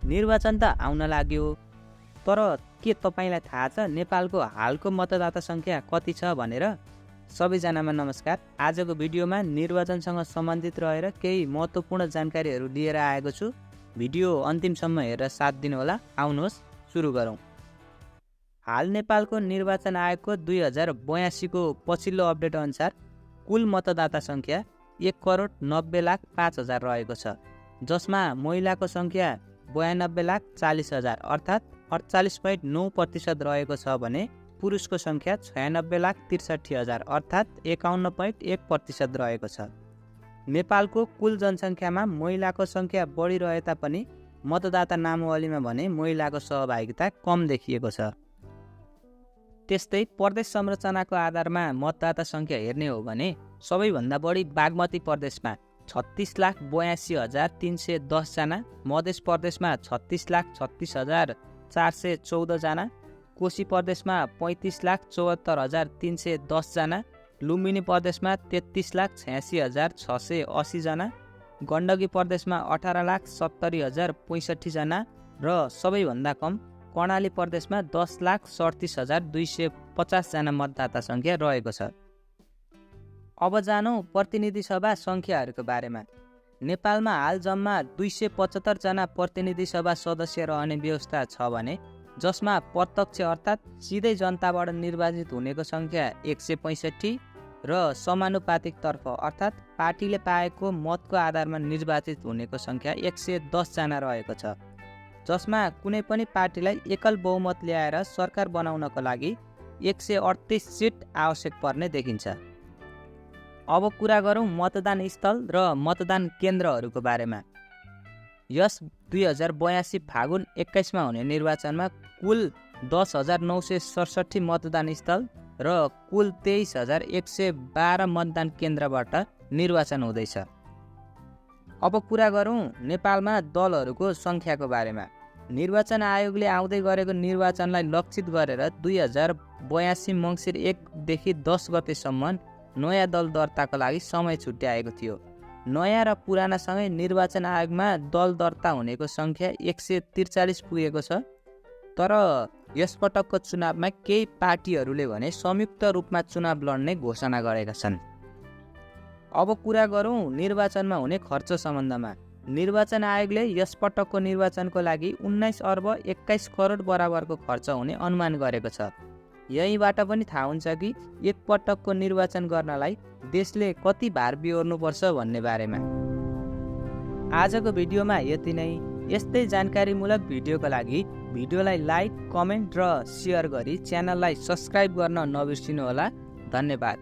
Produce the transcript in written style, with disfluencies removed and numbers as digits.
निर्वाचन त आउन लाग्यो, तर के तपाईलाई थाहा छ नेपालको हालको मतदाता सङ्ख्या कति छ भनेर? सबैजनामा नमस्कार। आजको भिडियोमा निर्वाचनसँग सम्बन्धित रहेर केही महत्त्वपूर्ण जानकारीहरू लिएर आएको छु। भिडियो अन्तिमसम्म हेरेर साथ दिनुहोला। आउनुहोस् सुरु गरौँ। हाल नेपालको निर्वाचन आयोगको 2082 को पछिल्लो अपडेट अनुसार कुल मतदाता सङ्ख्या 1,90,05,000 रहेको छ, जसमा महिलाको सङ्ख्या 92,40,000 अर्थात् 48.9% रहेको छ भने पुरुषको सङ्ख्या 96,63,000 अर्थात् 51.1% रहेको छ। नेपालको कुल जनसङ्ख्यामा महिलाको सङ्ख्या बढी रहे तापनि मतदाता नामावलीमा भने महिलाको सहभागिता कम देखिएको छ। त्यस्तै प्रदेश संरचनाको आधारमा मतदाता सङ्ख्या हेर्ने हो भने सबैभन्दा बढी बागमती प्रदेशमा 36,82,310 जना, मध्य प्रदेशमा 36,36,414 जना, कोशी प्रदेशमा 35,74,310 जना, लुम्बिनी प्रदेशमा 33,86,680 जना, गण्डकी प्रदेशमा 18,70,065 जना र सबैभन्दा कम कर्णाली प्रदेशमा 10,37,250 जना मतदाता सङ्ख्या रहेको छ। अब जानौँ प्रतिनिधि सभा सङ्ख्याहरूको बारेमा। नेपालमा हाल जम्मा 275 जना प्रतिनिधि सभा सदस्य रहने व्यवस्था छ भने जसमा प्रत्यक्ष अर्थात् सिधै जनताबाट निर्वाचित हुनेको सङ्ख्या 165 र समानुपातिक तर्फ अर्थात् पार्टीले पाएको मतको आधारमा निर्वाचित हुनेको सङ्ख्या 110 जना रहेको छ, जसमा कुनै पनि पार्टीलाई एकल बहुमत ल्याएर सरकार बनाउनको लागि 138 सिट आवश्यक पर्ने देखिन्छ। अब कुरा गरौँ मतदान स्थल र मतदान केन्द्रहरूको बारेमा। यस 2082 फागुन 21 मा हुने निर्वाचनमा कुल 10,967 मतदान स्थल र कुल 23,112 मतदान केन्द्रबाट निर्वाचन हुँदैछ। अब कुरा गरौँ नेपालमा दलहरूको सङ्ख्याको बारेमा। निर्वाचन आयोगले आउँदै गरेको निर्वाचनलाई लक्षित गरेर 2082 मङ्सिर 1 देखि 10 गतेसम्म नयाँ दल दर्ताको लागि समय छुट्याएको थियो। नयाँ र पुरानासँगै निर्वाचन आयोगमा दल दर्ता हुनेको सङ्ख्या 143 पुगेको छ, तर यसपटकको चुनावमा केही पार्टीहरूले भने संयुक्त रूपमा चुनाव लड्ने घोषणा गरेका छन्। अब कुरा गरौँ निर्वाचनमा हुने खर्च सम्बन्धमा। निर्वाचन आयोगले यसपटकको निर्वाचनको लागि 19 अर्ब 21 करोड बराबरको खर्च हुने अनुमान गरेको छ। यहीँबाट पनि थाहा हुन्छ कि एकपटकको निर्वाचन गर्नलाई देशले कति भार बिहोर्नुपर्छ भन्ने बारेमा। आजको भिडियोमा यति नै। यस्तै जानकारीमूलक भिडियोको लागि भिडियोलाई लाइक, कमेन्ट र सेयर गरी च्यानललाई सब्स्क्राइब गर्न नबिर्सिनुहोला। धन्यवाद।